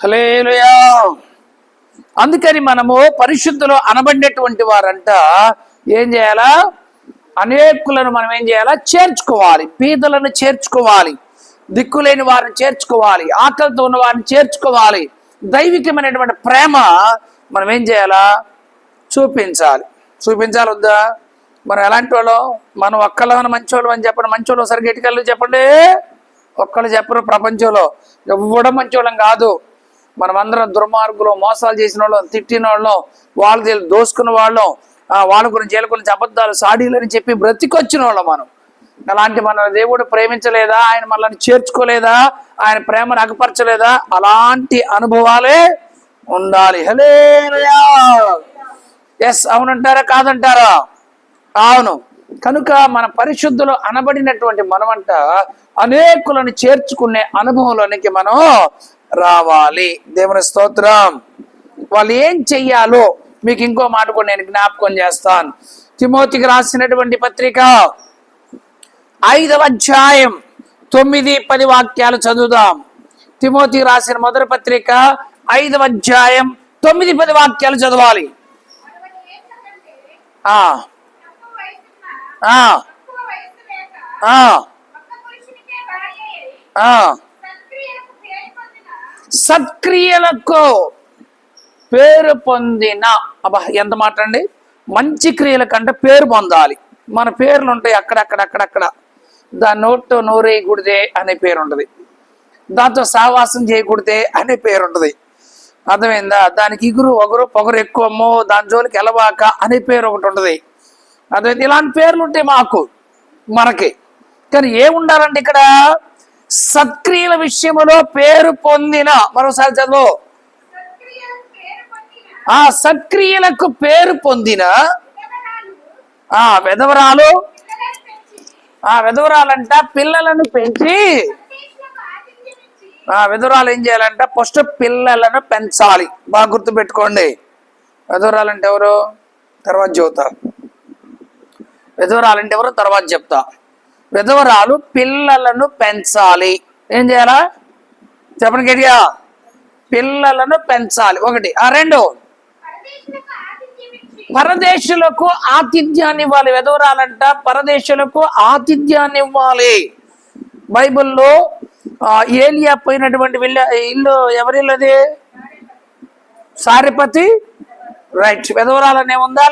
హల్లెలూయా. అందుకని మనము పరిశుద్ధులు అనబడినటువంటి వారంట ఏం చేయాలా? అనేకులను మనం ఏం చేయాలా? చేర్చుకోవాలి. పీదలను చేర్చుకోవాలి, దిక్కులేని వారిని చేర్చుకోవాలి, ఆకలితో ఉన్న వారిని చేర్చుకోవాలి. దైవికమైనటువంటి ప్రేమ మనం ఏం చేయాలా? చూపించాలి వద్దా? మనం ఎలాంటి వాళ్ళం? మనం ఒక్కళ్ళని మంచోళ్ళు అని చెప్పండి. మంచోళ్ళు సరిగ్గా ఎటుకెళ్ళు చెప్పండి. ఒక్కళ్ళు చెప్పరు ప్రపంచంలో. ఎవ్వడం మంచోళ్ళం కాదు. మనమందరం దుర్మార్గులు, మోసాలు చేసిన వాళ్ళం, తిట్టిన వాళ్ళం, వాళ్ళు దోసుకున్న వాళ్ళం, వాళ్ళ గురించి వీళ్ళ గురించి అబద్ధాలు, సాడీలని చెప్పి బ్రతికొచ్చిన వాళ్ళం మనం. అలాంటి మన దేవుడు ప్రేమించలేదా? ఆయన మనల్ని చేర్చుకోలేదా? ఆయన ప్రేమను అగపరచలేదా? అలాంటి అనుభవాలే ఉండాలి. హల్లెలూయా. ఎస్, అవునంటారా కాదంటారా? అవును. కనుక మన పరిశుద్ధులు అనబడినటువంటి మనమంట అనేకులను చేర్చుకునే అనుభవంలోనికి మనం రావాలి. దేవుని స్తోత్రం. వాళ్ళు ఏం చెయ్యాలో మీకు ఇంకో మాట కూడా నేను జ్ఞాపకం చేస్తాను. తిమోతికి రాసినటువంటి పత్రిక 5వ అధ్యాయం 9-10 వాక్యాలు చదువుదాం. తిమోతికి రాసిన మొదటి పత్రిక 5వ అధ్యాయం 9-10 వాక్యాలు చదవాలి. సత్క్రియలకు పేరు పొందిన, అబ్బా ఎంత మాట అండి! మంచి క్రియల కంటే పేరు పొందాలి. మన పేర్లు ఉంటాయి అక్కడక్కడ. దాని నోటు నోరేయకూడదే అనే పేరు ఉంటుంది, దాంతో సావాసం చేయకూడదే అనే పేరు ఉంటుంది. అర్థమైందా? దానికి ఇగురు ఒగరు పొగరు ఎక్కువమ్మో, దాని జోలికి ఎలవాక అనే పేరు ఒకటి ఉంటుంది. అర్థమైంది? ఇలాంటి పేర్లు ఉంటాయి మనకి. కానీ ఏముండాలంటే ఇక్కడ సత్క్రియల విషయంలో పేరు పొందిన, మరోసారి చదువు. ఆ సత్క్రియలకు పేరు పొందిన విధవరాలు. విధవరాలంట పిల్లలను పెంచి, విధవరాలు ఏం చేయాలంట? ఫస్ట్ పిల్లలను పెంచాలి. బాగా గుర్తుపెట్టుకోండి. విధవరాలంటే ఎవరు? తర్వాత చెబుతా. విధవరాలంటే ఎవరు? తర్వాత చెప్తా. విధవరాలు పిల్లలను పెంచాలి. ఏం చేయాలా? చెప్పండి గట్టిగా. పిల్లలను పెంచాలి. ఒకటి. రెండు, పరదేశులకు ఆతిథ్యాన్ని ఇవ్వాలి. విధవరాలంట పరదేశులకు ఆతిథ్యాన్ని ఇవ్వాలి. బైబిల్లో ఏలియా పోయినటువంటి ఇల్లు ఎవరిల్లు అది? సారెపతి. రైట్. విధవరాలనే ఉందా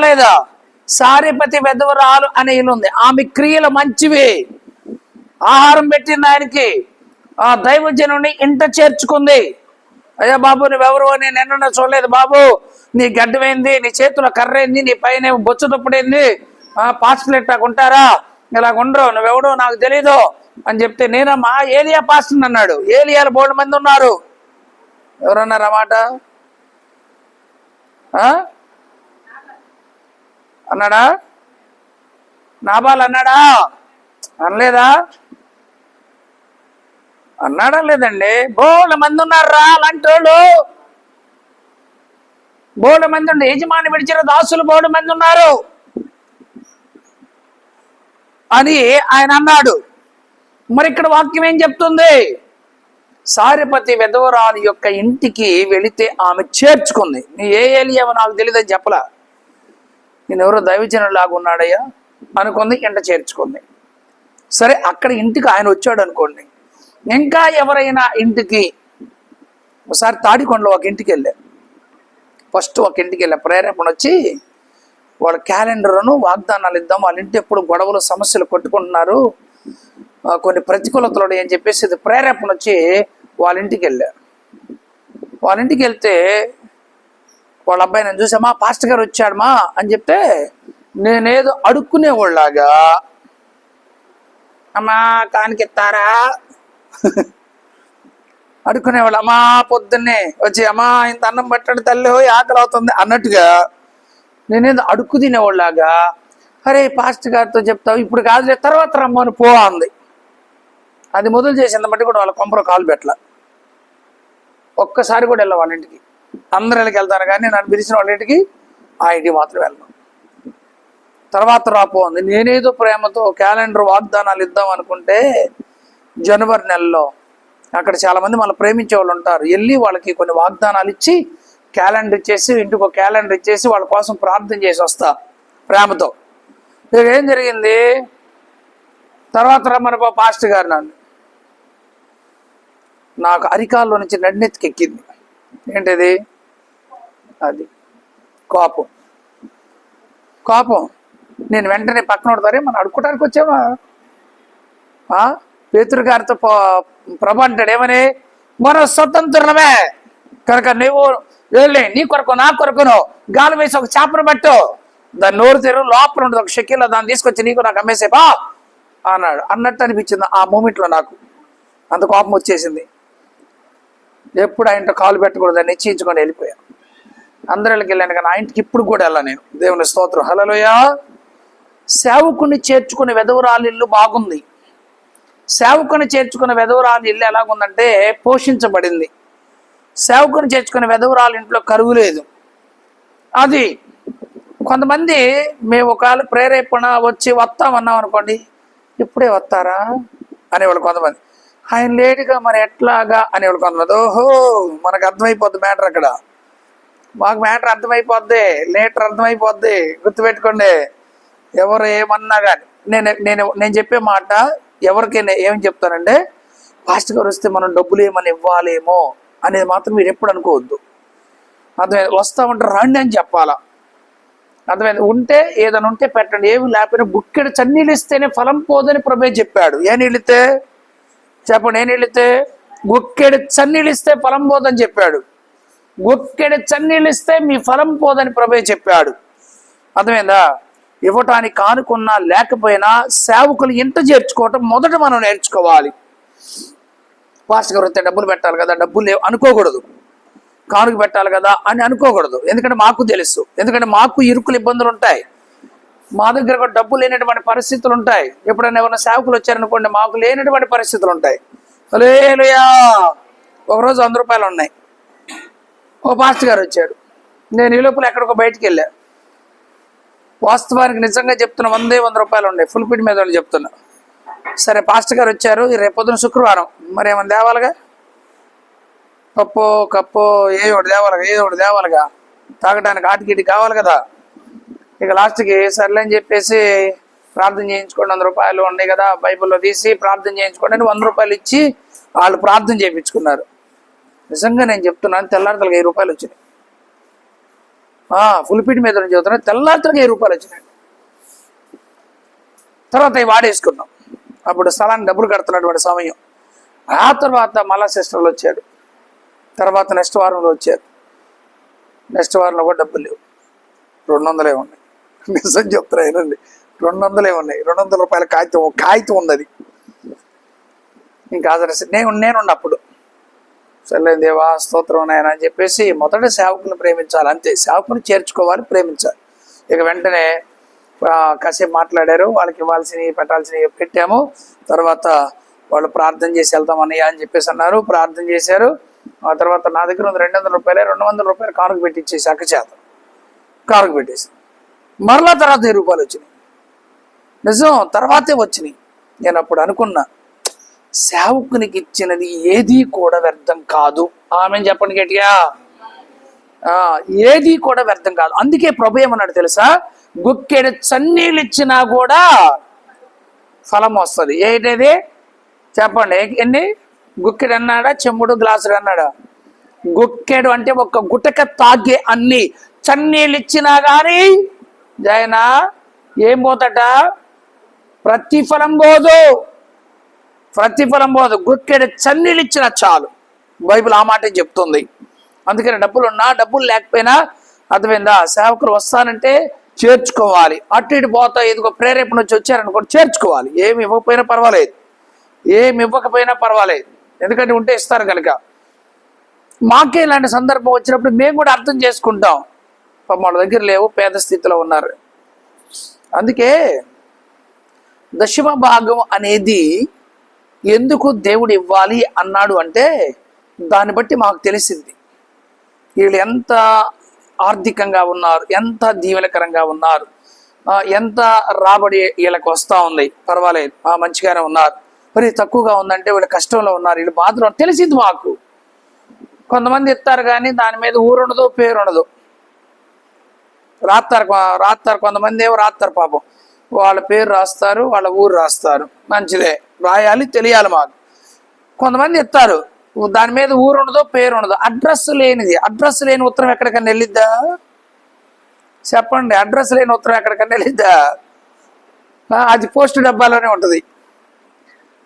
లేదా? సారెపతి విధవరాలు అనే ఇల్లు ఉంది. ఆమె క్రియలు మంచివి. ఆహారం పెట్టింది ఆయనకి. దైవజనుని ఇంట చేర్చుకుంది. అయ్యా బాబు, నువ్వెవరు అని నిన్న చూడలేదు బాబు. నీ గడ్డమైంది, నీ చేతుల కర్రైంది, నీ పైన బొచ్చు తుప్పుడైంది, పాస్టర్లు ఇట్లాగుంటారా? ఇలాగుండరు, నువ్వెవడో నాకు తెలీదు అని చెప్తే, నేనమ్మా ఏలియా పాస్టర్ అన్నాడు. ఏలియాలు 3 మంది ఉన్నారు. ఎవరన్నారు ఆ మాట? అన్నాడా? నాబాల్ అన్నాడా? అనలేదా? అన్నాడా లేదండి? 3 మంది ఉన్నారా అలాంటి వాళ్ళు? 3 మంది ఉండి యజమాని విడిచిన దాసులు 3 మంది ఉన్నారు అని ఆయన అన్నాడు. మరి ఇక్కడ వాక్యం ఏం చెప్తుంది? సారెపతి విధవరాలు యొక్క ఇంటికి వెళితే ఆమె చేర్చుకుంది. నీ ఏ ఏలియావో నాకు తెలియదని చెప్పలా. నేను ఎవరో దైవజనులాగా ఉన్నాడయ్యా అనుకుంది, ఇంట చేర్చుకుంది. సరే, అక్కడ ఇంటికి ఆయన వచ్చాడు అనుకోండి. ఇంకా ఎవరైనా ఇంటికి, ఒకసారి తాడికొండలో ఒక ఇంటికి వెళ్ళా. ఫస్ట్ ఒక ఇంటికి వెళ్ళా. ప్రేరేపణ వచ్చి వాళ్ళ క్యాలెండర్ను వాగ్దానాలు ఇద్దాం, వాళ్ళ ఇంటి ఎప్పుడు గొడవలు సమస్యలు కొట్టుకుంటున్నారు, కొన్ని ప్రతికూలతలు అని చెప్పేసి ప్రేరేపణ వచ్చి వాళ్ళ ఇంటికి వెళ్ళా. వాళ్ళ ఇంటికి వెళ్తే వాళ్ళ అబ్బాయి నేను చూసామా, పాస్టర్ గారు వచ్చాడమా అని చెప్తే, నేనేదో అడుక్కునేవాళ్ళలాగా, అమ్మా కానికెత్తారా అడుక్కునేవాళ్ళు. అమ్మా పొద్దున్నే వచ్చి, అమ్మా ఇంత అన్నం పట్టండి తల్లి, ఆకలి అవుతుంది అన్నట్టుగా నేనేదో అడుక్కు తినేవాళ్ళలాగా, అరే పాస్టర్ గారితో చెప్తావు, ఇప్పుడు కాదులే తర్వాత రమ్మని పో అంది. అది మొదలు చేసింది బట్టి కూడా వాళ్ళ కొంపలో కాలు పెట్టల. ఒక్కసారి కూడా వెళ్ళా వాళ్ళ ఇంటికి. అందరు వెళ్ళకి వెళ్తాను కానీ నన్ను పిలిచిన వాళ్ళ ఇంటికి, ఆ ఇంటికి మాత్రం వెళ్ళను. తర్వాత రాపోంది. నేనేదో ప్రేమతో క్యాలెండర్ వాగ్దానాలు ఇద్దాం అనుకుంటే జనవరి నెలలో అక్కడ చాలామంది మనం ప్రేమించే వాళ్ళు ఉంటారు. వెళ్ళి వాళ్ళకి కొన్ని వాగ్దానాలు ఇచ్చి క్యాలెండర్ ఇచ్చేసి, ఇంటికి ఒక క్యాలెండర్ ఇచ్చేసి వాళ్ళ కోసం ప్రార్థన చేసి వస్తా ప్రేమతో. ఇక ఏం జరిగింది, తర్వాత రమ్మని పాస్టర్ గారు నాకు అరికాల్లో నుంచి నడినెత్తికి ఎక్కింది. ఏంటిది? అది కోపం. నేను వెంటనే పక్కన పడతారే మనం అడుక్కోవడానికి వచ్చావా? పేతురు గారితో ప్రభు అంటాడు ఏమని, మన స్వతంత్రమే కనుక నువ్వు వెళ్ళి నీ కొరకు నా కొరకును గాలి వేసి ఒక చేపను పట్టు, దాన్ని నోరు తెరు, లోపల ఉంటుంది ఒక షెకిల్లో, దాన్ని తీసుకొచ్చి నీకు నాకు అమ్మేసేపా అన్నాడు. అన్నట్టు అనిపించింది ఆ మూమెంట్లో. నాకు అంత కోపం వచ్చేసింది. ఎప్పుడు ఆయనతో కాలు పెట్టకూడదని నిశ్చయించుకొని వెళ్ళిపోయాను. అందరికి వెళ్ళాను కానీ ఆయనకి ఇప్పుడు కూడా వెళ్ళా నేను. దేవుని స్తోత్రం. హల్లెలూయా. సేవకుని చేర్చుకునే వెధవరాలి ఇల్లు బాగుంది. సేవకుని చేర్చుకునే వెధవరాలి ఇల్లు ఎలాగుందంటే పోషించబడింది. సేవకుని చేర్చుకునే వెధవరాలి ఇంట్లో కరువు లేదు. అది కొంతమంది మేము ఒకవేళ ప్రేరేపణ వచ్చి వస్తామన్నాం అనుకోండి, ఇప్పుడే వస్తారా అనేవాళ్ళు కొంతమంది. ఆయన లేటుగా మరి ఎట్లాగా అనేవాళ్ళు కొంతమంది. ఓహో, మనకు అర్థమైపోద్ది మ్యాటర్. అక్కడ మాకు మ్యాటర్ అర్థమైపోద్ది, లేటర్ అర్థమైపోద్ది. గుర్తుపెట్టుకోండి, ఎవరు ఏమన్నా కానీ నేను చెప్పే మాట ఎవరికైనా ఏమని చెప్తానంటే, పాస్టర్ గారు వస్తే మనం డబ్బులు ఏమని ఇవ్వాలేమో అనేది మాత్రం మీరు ఎప్పుడు అనుకోవద్దు. అర్థమైంది? వస్తామంటే రండి అని చెప్పాలా. అర్థమైంది? ఉంటే ఏదైనా ఉంటే పెట్టండి, ఏమి లేకపోయినా గుక్కెడు చన్నీళ్ళు ఇస్తేనే ఫలం పోదని ప్రభే చెప్పాడు. ఏ నీళ్ళితే చెప్పండి, ఏ నీళ్ళితే? గుక్కెడు చన్నీళ్ళు ఇస్తే ఫలం పోదని చెప్పాడు. గుక్కెడు చన్నీళ్ళు ఇస్తే మీ ఫలం పోదని ప్రభే చెప్పాడు. అర్థమైందా? ఇవ్వటానికి కానుకున్నా లేకపోయినా సేవకులు ఇంట చేర్చుకోవటం మొదట మనం నేర్చుకోవాలి. పాస్టర్ గారు వస్తే డబ్బులు పెట్టాలి కదా, డబ్బులు లేవు అనుకోకూడదు. కానుక పెట్టాలి కదా అని అనుకోకూడదు. ఎందుకంటే మాకు తెలుసు, ఎందుకంటే మాకు ఇరుకులు ఇబ్బందులు ఉంటాయి. మా దగ్గర కూడా డబ్బు లేనటువంటి పరిస్థితులు ఉంటాయి. ఎప్పుడైనా ఎవరైనా సేవకులు వచ్చారనుకోండి, మాకు లేనటువంటి పరిస్థితులు ఉంటాయి. హల్లెలూయా. ఒకరోజు 100 రూపాయలు ఉన్నాయి. ఓ పాస్టర్ గారు వచ్చాడు. నేను ఈ లోపల ఎక్కడికో బయటికి వెళ్ళా. వాస్తవానికి నిజంగా చెప్తున్నా 100 రూపాయలు ఉన్నాయి. ఫుల్ పిట్ మీద చెప్తున్నా. సరే పాస్టర్ గారు వచ్చారు, రేపు పొద్దున శుక్రవారం, మరి ఏమన్నా దేవాలిగా, పప్పు కప్పు ఏదో ఒకటి దేవాలిగా, తాగడానికి ఆటికి కావాలి కదా. ఇక లాస్ట్కి సర్లే అని చెప్పేసి ప్రార్థన చేయించుకోండి, 100 రూపాయలు ఉన్నాయి కదా బైబిల్లో తీసి ప్రార్థన చేయించుకోండి అని 100 రూపాయలు ఇచ్చి వాళ్ళు ప్రార్థన చేయించుకున్నారు. నిజంగా నేను చెప్తున్నాను, తెల్లారితలకి 1000 రూపాయలు వచ్చినాయి. ఫుల్ పీట్ మీద చెబుతున్నా, తెల్లారితలకి 1000 రూపాయలు వచ్చినాయి. తర్వాత అవి వాడేసుకున్నాం. అప్పుడు స్థలానికి డబ్బులు కడుతున్నటువంటి సమయం. ఆ తర్వాత మళ్ళా సిస్టర్లు వచ్చాడు. తర్వాత నెక్స్ట్ వారంలో వచ్చారు. నెక్స్ట్ వారంలో కూడా డబ్బులు లేవు, 200 ఉన్నాయి. నిజం చెప్తున్నా ఏనండి, 200 ఉన్నాయి. 200 రూపాయల కాగితం ఉంది. అది ఇంకా నేనున్న అప్పుడు సర్లే దేవా స్తోత్రం నాయన అని చెప్పేసి మొదట సేవకుని ప్రేమించాలి, అంతే. సేవకుని చేర్చుకోవాలి, ప్రేమించాలి. ఇక వెంటనే కాసేపు మాట్లాడారు, వాళ్ళకి ఇవ్వాల్సినవి పెట్టాల్సినవి పెట్టాము. తర్వాత వాళ్ళు ప్రార్థన చేసి వెళ్తామన్నయ్య అని చెప్పేసి అన్నారు. ప్రార్థన చేశారు. ఆ తర్వాత నా దగ్గర ఉంది 200 రూపాయలే, 200 రూపాయలు కారుకు పెట్టించేసి అక్క చేత కారుకు పెట్టేసి మరలా తర్వాత 1000 రూపాయలు వచ్చినాయి. నిజం, తర్వాతే వచ్చినాయి. నేను అప్పుడు అనుకున్నా, సేవకునికి ఇచ్చినది ఏది కూడా వ్యర్థం కాదు. ఆమె చెప్పండి గట్టిగా. ఏది కూడా వ్యర్థం కాదు. అందుకే ప్రభు ఏమన్నాడు తెలుసా, గుక్కెడు చన్నీళ్ళు ఇచ్చినా కూడా ఫలం వస్తుంది. ఏంటది చెప్పండి, ఎన్ని? గుక్కెడు అన్నాడా, చెంబుడు గ్లాసుడు అన్నాడా? గుక్కెడు అంటే ఒక గుటక తాగే అన్ని చన్నీళ్ళు ఇచ్చినా కానీ జయనా ఏం పోతట? ప్రతిఫలం పోదు. గుక్కెడు చన్నీళ్ళు ఇచ్చినా చాలు. బైబిల్ ఆ మాట చెప్తుంది. అందుకని డబ్బులున్నా డబ్బులు లేకపోయినా, అర్థమైందా, సేవకులు వస్తానంటే చేర్చుకోవాలి. అటు ఇటు పోతా ఇదిగో ప్రేరేపణ వచ్చి వచ్చారనుకోండి, చేర్చుకోవాలి. ఏమి ఇవ్వకపోయినా పర్వాలేదు, ఎందుకంటే ఉంటే ఇస్తారు కనుక. మాకే ఇలాంటి సందర్భం వచ్చినప్పుడు మేము కూడా అర్థం చేసుకుంటాం, వాళ్ళ దగ్గర లేవు, పేద స్థితిలో ఉన్నారు. అందుకే దశమ భాగం అనేది ఎందుకు దేవుడు ఇవ్వాలి అన్నాడు అంటే, దాన్ని బట్టి మాకు తెలిసింది వీళ్ళు ఎంత ఆర్థికంగా ఉన్నారు, ఎంత దీవెనకరంగా ఉన్నారు, ఎంత రాబడి వీళ్ళకి వస్తూ ఉంది. పర్వాలేదు, మంచిగానే ఉన్నారు. మరి తక్కువగా ఉందంటే వీళ్ళు కష్టంలో ఉన్నారు, వీళ్ళు బాధలో తెలిసింది మాకు. కొంతమంది ఇస్తారు కానీ దాని మీద ఊరు ఉండదు, పేరు ఉండదు. రాస్తారు కొంతమంది ఏమో రాస్తారు, పాపం వాళ్ళ పేరు రాస్తారు, వాళ్ళ ఊరు రాస్తారు. మంచిదే, రాయాలి, తెలియాలి మాకు. కొంతమంది ఇస్తారు దాని మీద ఊరు ఉండదు, పేరు ఉండదు, అడ్రస్ లేనిది. అడ్రస్ లేని ఉత్తరం ఎక్కడికన్నా వెళ్ళిద్దా చెప్పండి? అడ్రస్ లేని ఉత్తరం ఎక్కడికన్నా వెళ్ళిద్దా? అది పోస్ట్ డబ్బాలోనే ఉంటుంది.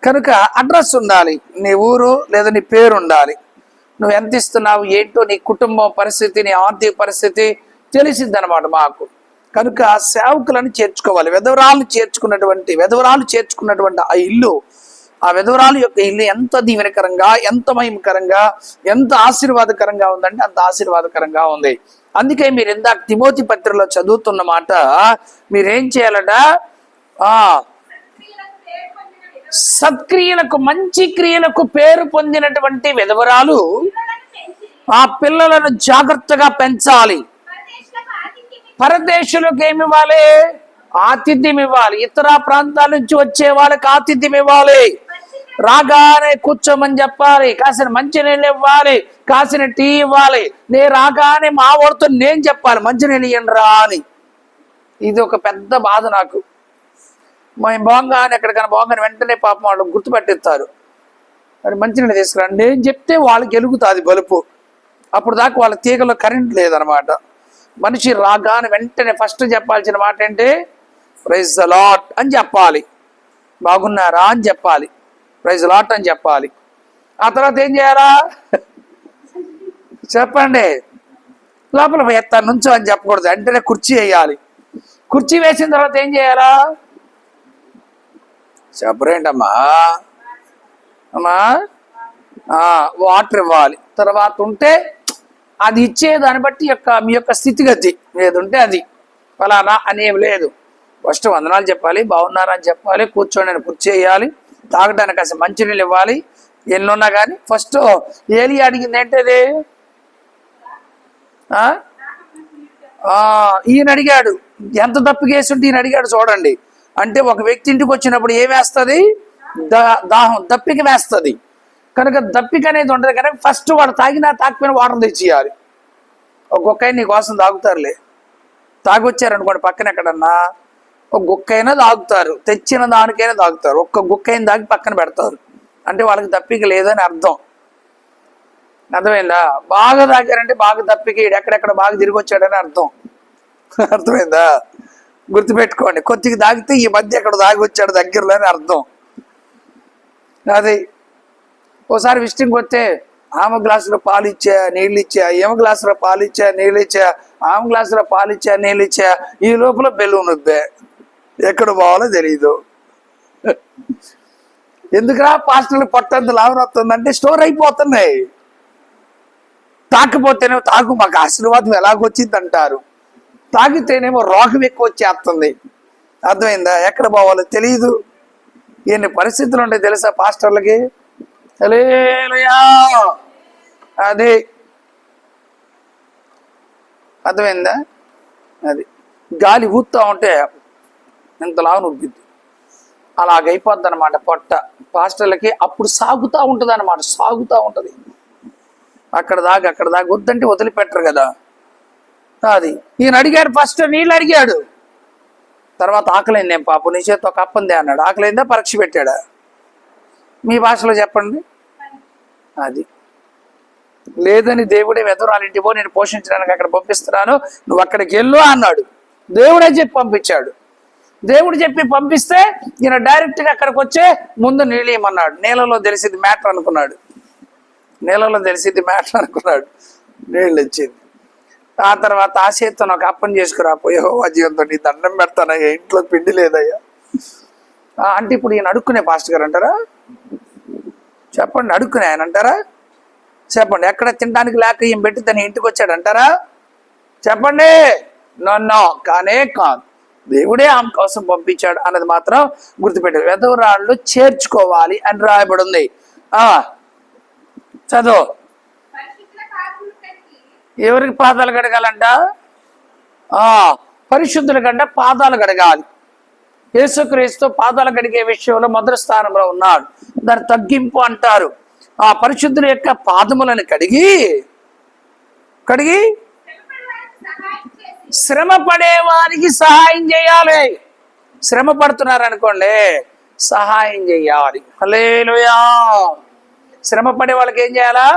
కనుక అడ్రస్ ఉండాలి, నీ ఊరు లేదా నీ పేరు ఉండాలి. నువ్వు ఎంత ఇస్తున్నావు ఏంటో, నీ కుటుంబం పరిస్థితి, నీ ఆర్థిక పరిస్థితి తెలిసిద్ది అనమాట మాకు. కనుక సేవకులను చేర్చుకోవాలి. విధవరాలు చేర్చుకున్నటువంటి ఆ ఇల్లు, ఆ విధవరాలు యొక్క ఇల్లు ఎంత దీవెనకరంగా, ఎంత మహిమకరంగా, ఎంత ఆశీర్వాదకరంగా ఉందంటే అంత ఆశీర్వాదకరంగా ఉంది. అందుకే మీరు ఇందాక తిమోతి పత్రికలో చదువుతున్న మాట, మీరేం చేయాలట? సత్క్రియలకు, మంచి క్రియలకు పేరు పొందినటువంటి విధవరాలు ఆ పిల్లలను జాగ్రత్తగా పెంచాలి. పరదేశులకు ఏమి ఇవ్వాలి? ఆతిథ్యం ఇవ్వాలి. ఇతర ప్రాంతాల నుంచి వచ్చే వాళ్ళకి ఆతిథ్యం ఇవ్వాలి. రాగానే కూర్చోమని చెప్పాలి, కాసిన మంచినీళ్ళు ఇవ్వాలి, కాసిన టీ ఇవ్వాలి. నేను రాగానే మా వాడితో నేను చెప్పాలి మంచినీళ్ళు ఇవ్వండి రా అని. ఇది ఒక పెద్ద బాధ నాకు. మేము బాగానే ఎక్కడికైనా బాగానే వెంటనే పాపం వాళ్ళు గుర్తుపెట్టిస్తారు, మరి మంచినీళ్ళు తీసుకురండి నేను చెప్తే వాళ్ళకి వెలుగుతుంది బలుపు. అప్పుడు దాకా వాళ్ళ తీగలో కరెంట్ లేదనమాట. మనిషి రాగానే వెంటనే ఫస్ట్ చెప్పాల్సిన మాట ఏంటి? ప్రైజ్ ద లార్డ్ అని చెప్పాలి. బాగున్నారా అని చెప్పాలి, ప్రైజ్ లార్డ్ అని చెప్పాలి. ఆ తర్వాత ఏం చేయాలా చెప్పండి? లోపల ఎత్తాను నుంచో అని చెప్పకూడదు, వెంటనే కుర్చీ వేయాలి. కుర్చీ వేసిన తర్వాత ఏం చేయాలా చెప్పరేంటమ్మా? వాటర్ ఇవ్వాలి. తర్వాత ఉంటే అది ఇచ్చేదాన్ని బట్టి మీ యొక్క స్థితిగతి ఏది ఉంటే అది ఫలానా అనేవి లేదు. ఫస్ట్ వందనాలు చెప్పాలి, బాగున్నారా అని చెప్పాలి, కూర్చోండి కుర్చీ వేయాలి, తాగడానికి అసలు మంచినీళ్ళు ఇవ్వాలి. ఎన్నున్నా కానీ ఫస్ట్ ఏలి అడిగింది ఏంటది? ఈయన అడిగాడు, ఎంత దప్పికేస్తుంటే ఈయన అడిగాడు చూడండి. అంటే ఒక వ్యక్తి ఇంటికి వచ్చినప్పుడు ఏం వేస్తుంది? దాహం, దప్పిక వేస్తుంది. కనుక దప్పిక అనేది ఉంటుంది కనుక ఫస్ట్ వాడు తాగిపోయిన వాటర్ తెచ్చియాలి. ఒక్కొక్కైనా నీ కోసం తాగుతారులే, తాగొచ్చారనుకోండి పక్కన ఎక్కడన్నా, ఒక గుక్కైనా తాగుతారు, తెచ్చిన దానికైనా తాగుతారు. ఒక్క గుక్కైనా తాగి పక్కన పెడతారు, అంటే వాళ్ళకి దప్పిక లేదని అర్థం. అర్థమైందా? బాగా తాగారంటే బాగా దప్పిక, ఎక్కడెక్కడ బాగా తిరిగి వచ్చాడని అర్థం. అర్థమైందా? గుర్తుపెట్టుకోండి, కొద్దిగా తాగితే ఈ మధ్య ఎక్కడ తాగి వచ్చాడు దగ్గరలో అని అర్థం. అది ఓసారి విజిటింగ్ వస్తే ఆమె గ్లాసులో పాలు ఇచ్చా నీళ్ళు ఇచ్చా, ఏమ గ్లాసులో పాలు ఇచ్చా నీళ్ళు ఇచ్చా, ఆమె గ్లాసులో పాలు ఇచ్చా నీళ్ళు ఇచ్చా, ఈ లోపల బెలూన్ ఉద్దే ఎక్కడ పోవాలో తెలియదు. ఎందుకురా పాస్టర్లు పట్టంత లాభం వస్తుందంటే స్టోర్ అయిపోతున్నాయి. తాకపోతేనే తాగు మాకు ఆశీర్వాదం ఎలాగొచ్చింది అంటారు, తాగితేనేమో రోగం ఎక్కువ వచ్చేస్తుంది. అర్థమైందా? ఎక్కడ పోవాలో తెలియదు. ఎన్ని పరిస్థితులు ఉంటాయి తెలుసా పాస్టర్లకి? హల్లెలూయా. అది అర్థమైందా? అది గాలి ఊతా ఉంటే ఇంతలా నొగ్గిద్ది, అలాగైపోద్ది అనమాట పొట్ట పాస్టర్లకి. అప్పుడు సాగుతూ ఉంటుంది అనమాట, సాగుతూ ఉంటుంది. అక్కడ దాకా వద్దంటే వదిలిపెట్టరు కదా. అది ఈయన అడిగాడు, ఫస్ట్ నీళ్ళు అడిగాడు, తర్వాత ఆకలింది, నేను పాపం నీ చేతితో ఒక అప్పందే అన్నాడు. ఆకలిందా? పరీక్ష పెట్టాడా? మీ భాషలో చెప్పండి. అది లేదని దేవుడే వెదరాలింటి పో, నేను పోషించడానికి అక్కడ పంపిస్తున్నాను, నువ్వు అక్కడికి వెళ్ళు అన్నాడు. దేవుడే చెప్పి పంపించాడు. దేవుడు చెప్పి పంపిస్తే ఈయన డైరెక్ట్గా అక్కడికి వచ్చే ముందు నీళ్ళు ఇవ్వమన్నాడు. నీళ్ళలో తెలిసింది మ్యాటర్ అనుకున్నాడు, నీళ్ళు వచ్చింది. ఆ తర్వాత ఆ చేతితో నాకు అప్పం చేసుకురా పోయో జీవంతో నీ దండం పెడతానయ్యా, ఇంట్లో పిండి లేదయ్యా అంటే ఇప్పుడు ఈయన అడుక్కునే పాస్టర్ గారు అంటారా? చెప్పండి, అడుక్కునే ఆయన అంటారా? చెప్పండి, ఎక్కడ తినడానికి లేక ఈయన పెట్టి తన ఇంటికి వచ్చాడు అంటారా? చెప్పండి. నో, కానే కాదు, దేవుడే ఆమె కోసం పంపించాడు అన్నది మాత్రం గుర్తుపెట్టారు. వెధవరాళ్ళు చేర్చుకోవాలి అని రాయబడి ఉంది. చదువు. ఎవరికి పాదాలు కడగాలంట? పరిశుద్ధుల కంటే పాదాలు కడగాలి. యేసుక్రీస్తు పాదాలు కడిగే విషయంలో మొదటి స్థానంలో ఉన్నాడు. దాని తగ్గింపు అంటారు. ఆ పరిశుద్ధుల యొక్క పాదములను కడిగి శ్రమ పడే వారికి సహాయం చేయాలి. శ్రమ పడుతున్నారు అనుకోండి, సహాయం చేయాలి. హల్లెలూయా. శ్రమ పడే వాళ్ళకి ఏం చేయాలా?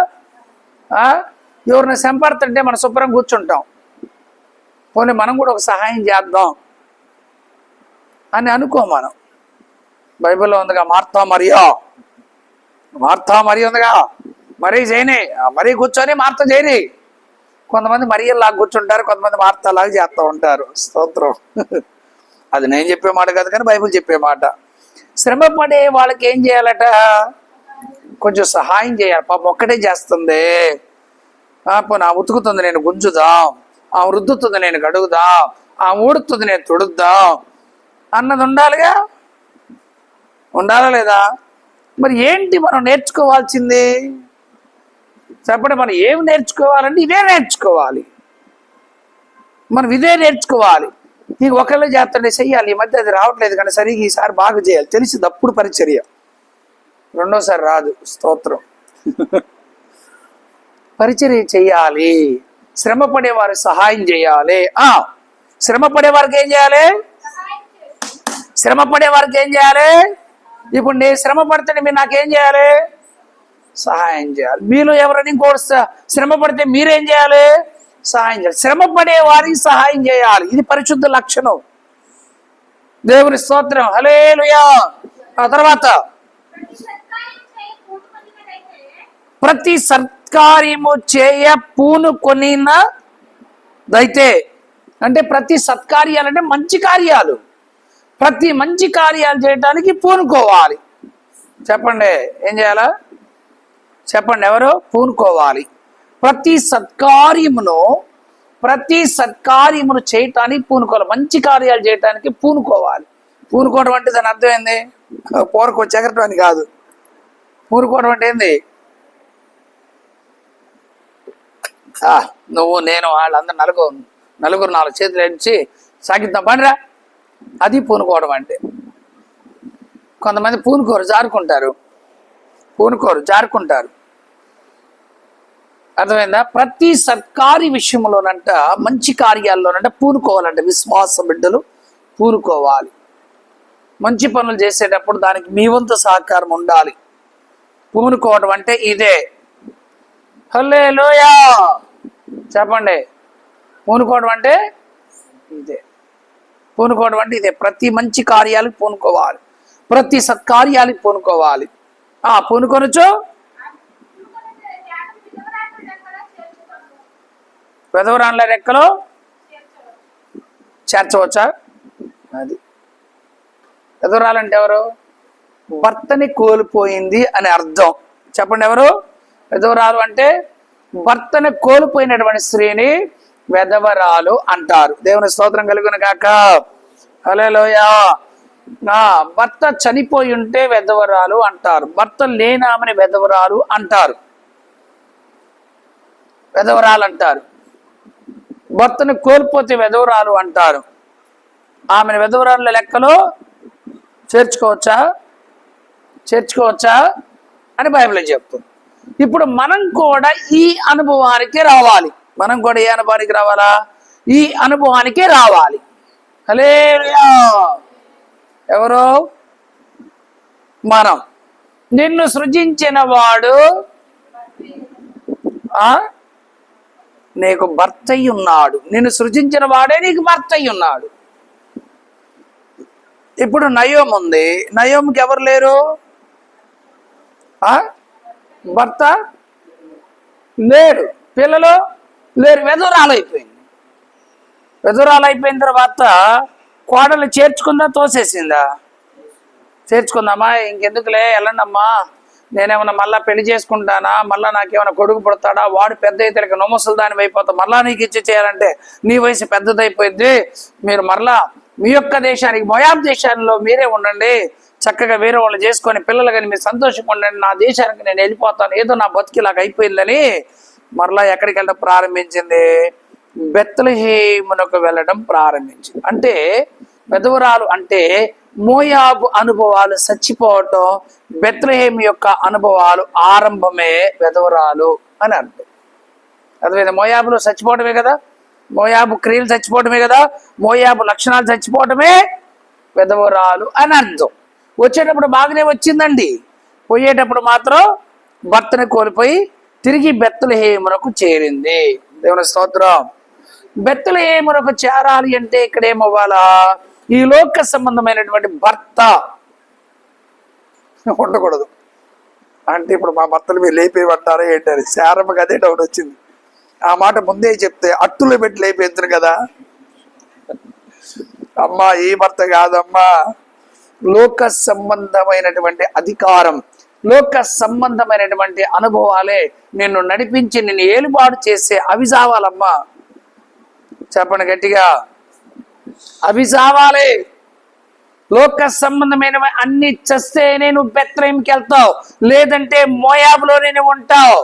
ఎవరిని శ్రమ పడుతుంటే మనం శుభ్రం కూర్చుంటాం, పోనీ మనం కూడా ఒక సహాయం చేద్దాం అని అనుకో. మనం బైబిల్లో ఉందిగా మార్తా మరియా ఉందిగా, మరీ చేయని, మరీ కూర్చొని మార్త చేయని. కొంతమంది మరియల్లాగా కూర్చుంటారు, కొంతమంది మార్తలాగా చేస్తూ ఉంటారు. స్తోత్రం. అది నేను చెప్పే మాట కాదు కానీ బైబిల్ చెప్పే మాట. శ్రమ పడే వాళ్ళకి ఏం చేయాలట? కొంచెం సహాయం చేయాలి. పాపం ఒక్కటే చేస్తుంది, నా ఉతుకుతుంది నేను గుంజుదాం, ఆ రుద్దుతుంది నేను గడుగుదాం, ఆ ఊడుతుంది నేను తుడుద్దాం అన్నది ఉండాలిగా. ఉండాలా లేదా? మరి ఏంటి మనం నేర్చుకోవాల్సింది చెప్పండి. మనం ఏమి నేర్చుకోవాలంటే ఇదే నేర్చుకోవాలి. మనం ఇదే నేర్చుకోవాలి. నీకు ఒకళ్ళే చేస్తుండే చెయ్యాలి. ఈ మధ్య అది రావట్లేదు కానీ సరిగ్గా ఈసారి బాగా చేయాలి. తెలిసింది అప్పుడు పరిచర్య, రెండోసారి రాదు. స్తోత్రం. పరిచర్య చెయ్యాలి. శ్రమ పడేవారికి సహాయం చేయాలి. శ్రమ పడేవారికి ఏం చేయాలి? శ్రమ పడేవారికి ఏం చేయాలి? ఇప్పుడు నేను శ్రమ పడితే మీరు నాకేం చేయాలి? సహాయం చేయాలి. మీలో ఎవరైనా ఇంకోటి శ్రమ పడితే మీరేం చేయాలి? సహాయం చేయాలి. శ్రమ పడే వారికి సహాయం చేయాలి. ఇది పరిశుద్ధ లక్షణం. దేవుని స్తోత్రం. హల్లెలూయా. ఆ తర్వాత ప్రతి సత్కార్యము చేయ పూనుకొనినదైతే, అంటే ప్రతి సత్కార్యాలు అంటే మంచి కార్యాలు. ప్రతి మంచి కార్యాలు చేయడానికి పూనుకోవాలి. చెప్పండి, ఏం చేయాలా? చెప్పండి, ఎవరు? పూనుకోవాలి. ప్రతి సత్కార్యమును చేయటానికి పూనుకోవాలి. మంచి కార్యాలు చేయటానికి పూనుకోవాలి. పూనుకోవడం అంటే దాని అర్థం ఏంది? పోరకు చెగరటం అని కాదు. పూనుకోవడం అంటే ఏంది? నువ్వు నేను వాళ్ళందరూ నలుగురు 4 చేతులు ఎంచి సాగిద్దాం పండిరా, అది పూనుకోవడం అంటే. కొంతమంది పూనుకోరు, జారుకుంటారు. అర్థమైందా? ప్రతి సత్కార్య విషయంలోనంట, మంచి కార్యాల్లోనంట పూనుకోవాలంటే విశ్వాస బిడ్డలు పూనుకోవాలి. మంచి పనులు చేసేటప్పుడు దానికి మీ వంతు సహకారం ఉండాలి. పూనుకోవడం అంటే ఇదే. హల్లెలూయా. చెప్పండి, పూనుకోవడం అంటే ఇదే. పూనుకోవడం అంటే ఇదే. ప్రతి మంచి కార్యాలకు పూనుకోవాలి, ప్రతి సత్కార్యాలకు పూనుకోవాలి. పూనుకొనొచ్చు. వెధవరాన్ల రెక్కలో చేర్చవచ్చా? అది వెధవరాలంటే ఎవరు? భర్తని కోల్పోయింది అని అర్థం. చెప్పండి, ఎవరు వెధవరాలు అంటే? భర్తని కోల్పోయినటువంటి స్త్రీని వెధవరాలు అంటారు. దేవుని స్తోత్రం కలుగును గాక. హల్లెలూయా. భర్త చనిపోయి ఉంటే వెధవరాలు అంటారు. భర్త లేనామని వెధవరాలు అంటారు. భర్తను కోల్పోతే వెధవరాలు అంటారు. ఆమెను వెధవరాల లెక్కలో చేర్చుకోవచ్చా అని బైబిల్ చెప్తుంది. ఇప్పుడు మనం కూడా ఈ అనుభవానికి రావాలి. ఏ అనుభవానికి రావాలా? ఈ అనుభవానికి రావాలి. హల్లెలూయా. ఎవరు? మనం. నిన్ను సృజించిన వాడు నీకు భర్త అయి ఉన్నాడు. నిన్ను సృజించిన వాడే నీకు భర్త అయి ఉన్నాడు. ఇప్పుడు నయోము ఉంది. నయోముకి ఎవరు లేరు? భర్త లేడు, పిల్లలు లేరు, వెధవరాలు అయిపోయిన తర్వాత కోడలు చేర్చుకుందా, తోసేసిందా? చేర్చుకుందామా, ఇంకెందుకులే వెళ్ళండమ్మా, నేనేమన్నా మళ్ళీ పెళ్లి చేసుకుంటానా, మళ్ళీ నాకేమైనా కొడుకు పుడతాడా, వాడు పెద్ద అయితే నొమ్మసులు దాని అయిపోతా, మళ్ళా నీకు ఇచ్చి చేయాలంటే నీ వయసు పెద్దదైపోయింది, మీరు మరలా మీ యొక్క దేశానికి, మోయాబ్ దేశాల్లో మీరే ఉండండి, చక్కగా వేరే వాళ్ళు చేసుకొని పిల్లలు కానీ మీరు సంతోషంగా ఉండండి, నా దేశానికి నేను వెళ్ళిపోతాను, ఏదో నా బతికిలాగా అయిపోయిందని మరలా ఎక్కడికి వెళ్ళడం ప్రారంభించింది? బెత్లెహేమునకు వెళ్ళడం ప్రారంభించింది. అంటే వెధవరాలు అంటే మోయాబు అనుభవాలు చచ్చిపోవటం, బెత్లెహేము యొక్క అనుభవాలు ఆరంభమే వెధవరాలు అని అర్థం. అర్థమైంది? మోయాబులో చచ్చిపోవటమే కదా, మోయాబు క్రియలు చచ్చిపోవటమే కదా, మోయాబు లక్షణాలు చచ్చిపోవటమే వెధవరాలు అని అర్థం. వచ్చేటప్పుడు బాగానే వచ్చిందండి, పోయేటప్పుడు మాత్రం భర్తను కోల్పోయి తిరిగి బెత్లెహేమునకు చేరింది. దేవుని స్తోత్రం. బెత్లెహేమునకు చేరాలి అంటే ఇక్కడ ఏమవ్వాలా? ఈ లోక సంబంధమైనటువంటి భర్త ఉండకూడదు. అంటే ఇప్పుడు మా భర్తలు మీరు లేపేయమంటారా ఏంటని శారమ్మకి అదే డౌట్ వచ్చింది. ఆ మాట ముందే చెప్తే అట్టులో పెట్టి లేపేద్దరు కదా. అమ్మా ఈ భర్త కాదమ్మా, లోక సంబంధమైనటువంటి అధికారం, లోక సంబంధమైనటువంటి అనుభవాలే నిన్ను నడిపించి నిన్ను ఏలుబాటు చేసే అవి చావాలమ్మా. చెప్పండి గట్టిగా, అవి చావాలి. లోక సంబంధమైన అన్ని చస్తేనే నువ్వు బెత్లెహేముకి వెళ్తావు, లేదంటే మోయాబులోనే నువ్వు ఉంటావు.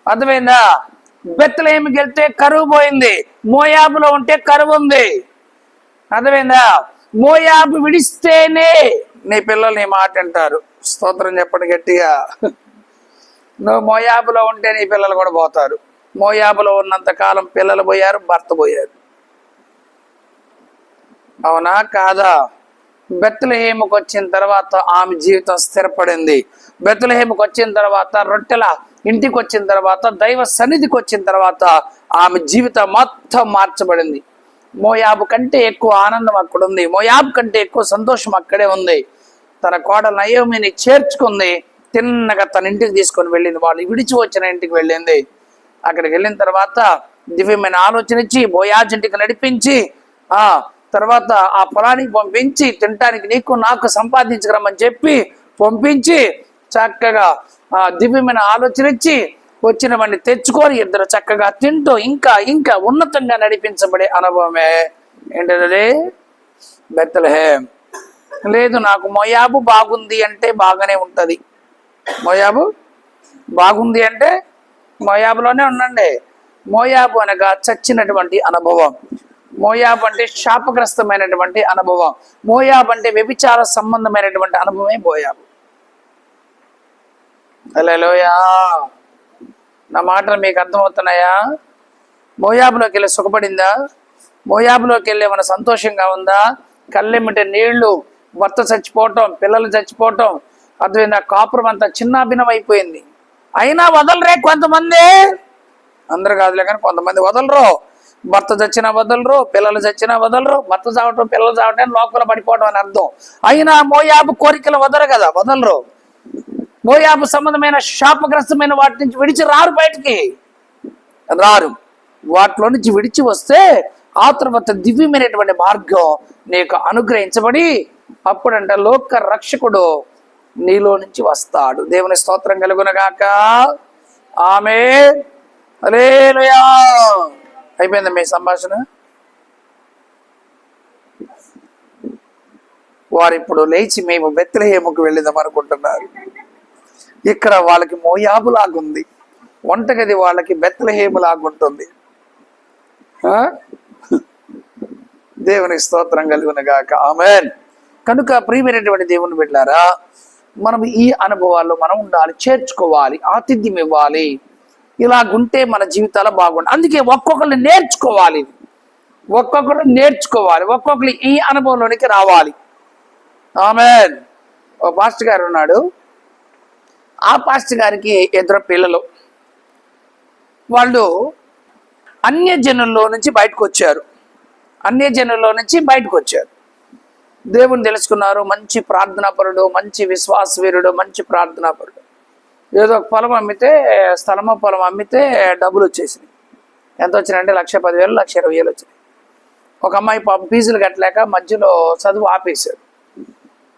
అర్థమైందా? బెత్లెహేముకి వెళ్తే కరువు పోయింది, మోయాబులో ఉంటే కరువు ఉంది. అర్థమైందా? మోయాబు విడిస్తేనే నీ పిల్లలు నీ మాట అంటారు. స్తోత్రం చెప్పండి గట్టిగా. నువ్వు మోయాబులో ఉంటే నీ పిల్లలు కూడా పోతారు. మోయాబులో ఉన్నంత కాలం పిల్లలు పోయారు, భర్త పోయారు. అవునా కాదా? బెత్లెహేముకు వచ్చిన తర్వాత ఆమె జీవితం స్థిరపడింది. బెత్లెహేముకు వచ్చిన తర్వాత, రొట్టెల ఇంటికి వచ్చిన తర్వాత, దైవ సన్నిధికి వచ్చిన తర్వాత ఆమె జీవితం మొత్తం మార్చబడింది. మోయాబు కంటే ఎక్కువ ఆనందం అక్కడ ఉంది, మోయాబు కంటే ఎక్కువ సంతోషం అక్కడే ఉంది. తన కోడలు నయోమిని చేర్చుకుంది, తిన్నగా తన ఇంటికి తీసుకొని వెళ్ళింది. వాళ్ళు విడిచి వచ్చిన ఇంటికి వెళ్ళింది. అక్కడికి వెళ్ళిన తర్వాత దివ్యమైన ఆలోచన ఇచ్చి బోయాజు ఇంటికి నడిపించి, తర్వాత ఆ పొలానికి పంపించి తినటానికి నీకు నాకు సంపాదించగలమని చెప్పి పంపించి చక్కగా దివ్యమైన ఆలోచన ఇచ్చి వచ్చిన వాడిని తెచ్చుకొని ఇద్దరు చక్కగా తింటూ ఇంకా ఇంకా ఉన్నతంగా నడిపించబడే అనుభవమే ఏంటది? బెత్లెహేమ్. లేదు నాకు మోయాబు బాగుంది అంటే బాగానే ఉంటది. మోయాబు బాగుంది అంటే మోయాబులోనే ఉండండి. మోయాబు అనగా చచ్చినటువంటి అనుభవం. మోయాబు అంటే శాపగ్రస్తమైనటువంటి అనుభవం. మోయాబు అంటే వ్యభిచార సంబంధమైనటువంటి అనుభవమే మోయాబు. హల్లెలూయా. నా మాటలు మీకు అర్థమవుతున్నాయా? మోయాబులోకి వెళ్ళి సుఖపడిందా? మోయాబులోకి వెళ్ళి ఏమైనా సంతోషంగా ఉందా? కళ్ళెమ్మిటే నీళ్లు, భర్త చచ్చిపోవటం, పిల్లలు చచ్చిపోవటం, అర్థమైందా? కాపురం అంతా చిన్నాభిన్నం అయిపోయింది. అయినా వదలరే కొంతమంది, అందరు కాదులే కానీ కొంతమంది వదలరు. భర్త చచ్చినా వదలరు, పిల్లలు చచ్చినా వదలరు. భర్త చావటం, పిల్లలు చావటం లోపల పడిపోవడం అని అర్థం. అయినా మోయాబు కోరికలు వదలరు కదా, వదలరు. మోయాబు సంబంధమైన శాపగ్రస్తమైన వాటి నుంచి విడిచి రారు, బయటికి రారు. వాటిలో నుంచి విడిచి వస్తే ఆ తర్వాత దివ్యమైనటువంటి మార్గం నీకు అనుగ్రహించబడి అప్పుడంట లోక రక్షకుడు నీలో నుంచి వస్తాడు. దేవుని స్తోత్రం కలుగునగాక. ఆమేన్. హల్లెలూయా. అయిపోయిందా మీ సంభాషణ? వారు ఇప్పుడు లేచి మేము బెత్లెహేముకు వెళ్ళిదాం అనుకుంటున్నారు. ఇక్కడ వాళ్ళకి మోయాబు లాగుంది, వంటగది వాళ్ళకి బెత్లెహేము లాగుంటుంది. దేవుని స్తోత్రం కలుగునగాక. ఆమేన్. కనుక ప్రియమైనటువంటి దేవుని బిడ్డలారా, మనం ఈ అనుభవాల్లో మనం ఉండాలి, చేర్చుకోవాలి, ఆతిథ్యం ఇవ్వాలి. ఇలాగుంటే మన జీవితాలు బాగుండాలి. అందుకే ఒక్కొక్కరిని నేర్చుకోవాలి, ఒక్కొక్కరు ఈ అనుభవంలోనికి రావాలి. ఆమేన్. ఓ పాస్టర్ గారు ఉన్నాడు. ఆ పాస్టర్ గారికి ఇద్దరు పిల్లలు. వాళ్ళు అన్యజనుల్లో నుంచి బయటకు వచ్చారు. దేవుని తెలుసుకున్నారు. మంచి ప్రార్థనాపరుడు, మంచి విశ్వాసవీరుడు, మంచి ప్రార్థనాపరుడు. ఏదో ఒక పొలం అమ్మితే డబ్బులు వచ్చేసినాయి. ఎంత వచ్చినాయంటే 1,10,000, 1,20,000 వచ్చినాయి. ఒక అమ్మాయి ఫీజులు కట్టలేక మధ్యలో చదువు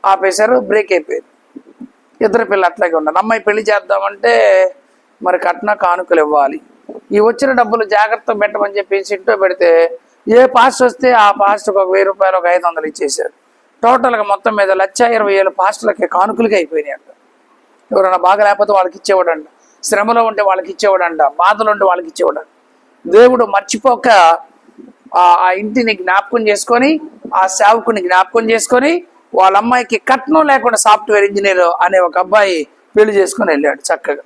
ఆపేశారు, బ్రేక్ అయిపోయింది. ఇద్దరు పిల్లలు అట్లాగే ఉన్నారు. అమ్మాయి పెళ్లి చేద్దామంటే మరి కట్న కానుకలు ఇవ్వాలి. ఈ వచ్చిన డబ్బులు జాగ్రత్తగా పెట్టమని చెప్పేసి ఇంట్లో పెడితే ఏ పాస్ట్ వస్తే ఆ పాస్ట్కి ఒక 1,000 రూపాయలు, ఒక 500 ఇచ్చేసారు. టోటల్గా మొత్తం మీద 1,20,000 పాస్టులకి కానుకలకి అయిపోయినాయి అంట. ఎవరైనా బాగా లేకపోతే వాళ్ళకి ఇచ్చేవాడంట, శ్రమలో ఉంటే వాళ్ళకి ఇచ్చేవాడంట, బాధలు ఉంటే వాళ్ళకి ఇచ్చేవాడంట. దేవుడు మర్చిపోక ఆ ఇంటిని జ్ఞాపకం చేసుకొని, ఆ సేవకుని జ్ఞాపకం చేసుకొని, వాళ్ళ అమ్మాయికి కట్నం లేకుండా సాఫ్ట్వేర్ ఇంజనీర్ అనే ఒక అబ్బాయి పెళ్లి చేసుకొని వెళ్ళాడు. చక్కగా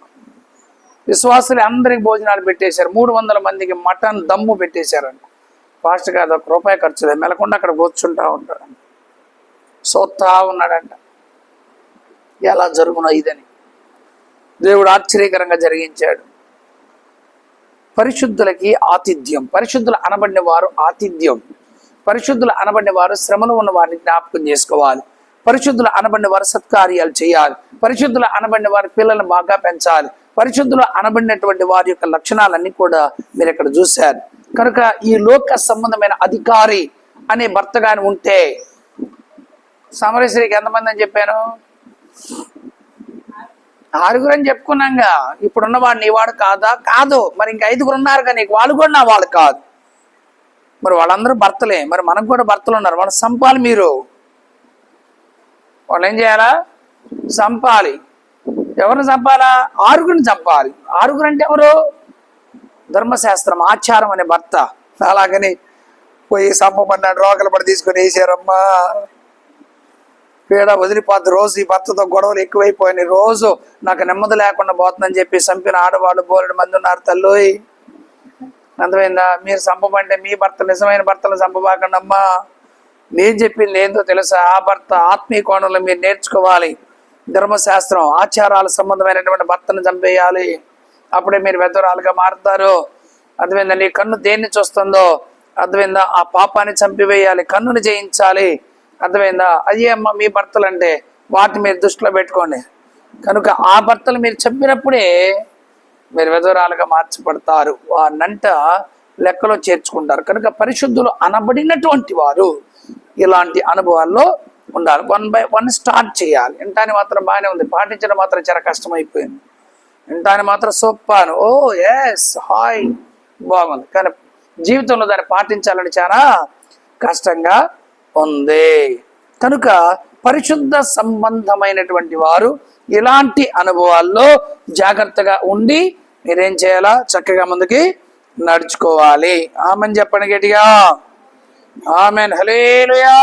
విశ్వాసులు అందరికి భోజనాలు పెట్టేశారు. 300 మందికి మటన్ దమ్ము పెట్టేశారంట. ఫాస్ట్ కాదు, ₹1 ఖర్చు లేదు, మెలకుండా అక్కడ కూర్చుంటా ఉంటాడు, సోత్తా ఉన్నాడంట. ఎలా జరుగునో ఇదని దేవుడు ఆశ్చర్యకరంగా జరిగించాడు. పరిశుద్ధులకి ఆతిథ్యం. పరిశుద్ధులు అనబడిన వారు ఆతిథ్యం. పరిశుద్ధులు అనబడిన వారు శ్రమలో ఉన్న వారిని జ్ఞాపకం చేసుకోవాలి. పరిశుద్ధులు అనబడిన వారు సత్కార్యాలు చేయాలి. పరిశుద్ధులు అనబడిన వారి పిల్లల్ని బాగా పెంచాలి. పరిశుద్ధులు అనబడినటువంటి వారి యొక్క లక్షణాలన్నీ కూడా మీరు ఇక్కడ చూశారు. కనుక ఈ లోక సంబంధమైన అధికారి అనే భర్త గాని ఉంటే, సమరశ్రీకి ఎంతమంది అని చెప్పాను? 6 అని చెప్పుకున్నాగా. ఇప్పుడున్నవాడు నీ వాడు కాదా? కాదు. మరి ఇంక 5 ఉన్నారు కానీ వాళ్ళు కూడా నా వాళ్ళు కాదు. మరి వాళ్ళందరూ భర్తలే. మరి మనకు కూడా భర్తలు ఉన్నారు, వాళ్ళు సంపాలి. మీరు వాళ్ళు ఏం చేయాలా? చంపాలి. ఎవరిని చంపాలా? 6 చంపాలి. 6 అంటే ఎవరు? ధర్మశాస్త్రం, ఆచారం అనే భర్త. అలాగని పోయి చంపమన్నాడు, రోగలు పడి తీసుకొని వేసారమ్మా, పీడ వదిలిపోద్ది. రోజు ఈ భర్తతో గొడవలు ఎక్కువైపోయినాయి, రోజు నాకు నెమ్మది లేకుండా పోతుందని చెప్పి చంపిన ఆడవాళ్ళు బోలెడు మంది ఉన్నారు. తల్లోయ్, అర్థమైందా? మీరు చంపమంటే మీ భర్త, నిజమైన భర్తలు చంపబాకండి అమ్మా. నేను చెప్పింది ఏందో తెలుసా? ఆ భర్త ఆత్మీయ కోణంలో మీరు నేర్చుకోవాలి. ధర్మశాస్త్రం, ఆచారాల సంబంధమైనటువంటి భర్తను చంపేయాలి. అప్పుడే మీరు వెధవరాలుగా మారుతారు. అర్థమైందా? నీ కన్ను దేన్ని చూస్తుందో, అర్థమైందా, ఆ పాపాన్ని చంపివేయాలి, కన్నుని జయించాలి. అర్థమైందా? అయ్యే అమ్మ మీ భర్తలు అంటే వాటిని మీరు దృష్టిలో పెట్టుకోండి. కనుక ఆ భర్తలు మీరు చంపినప్పుడే మీరు వెధవరాలుగా మార్చబడతారు, వారినంట లెక్కలో చేర్చుకుంటారు. కనుక పరిశుద్ధులు అనబడినటువంటి వారు ఇలాంటి అనుభవాల్లో ఉండాలి. 1 by 1 స్టార్ట్ చేయాలి. వింటాన్ని మాత్రం బాగానే ఉంది, పాటించడం మాత్రం చాలా కష్టమైపోయింది. వింటాన్ని మాత్రం సొప్పాను, ఓ ఎస్ హాయ్ బాగుంది, కానీ జీవితంలో దాన్ని పాటించాలని చాలా కష్టంగా ఉంది. కనుక పరిశుద్ధ సంబంధమైనటువంటి వారు ఇలాంటి అనుభవాల్లో జాగ్రత్తగా ఉండి మీరేం చేయాలా? చక్కగా ముందుకి నడుచుకోవాలి. ఆమెన్ చెప్పండి గట్టిగా. ఆమెన్. హల్లెలూయా.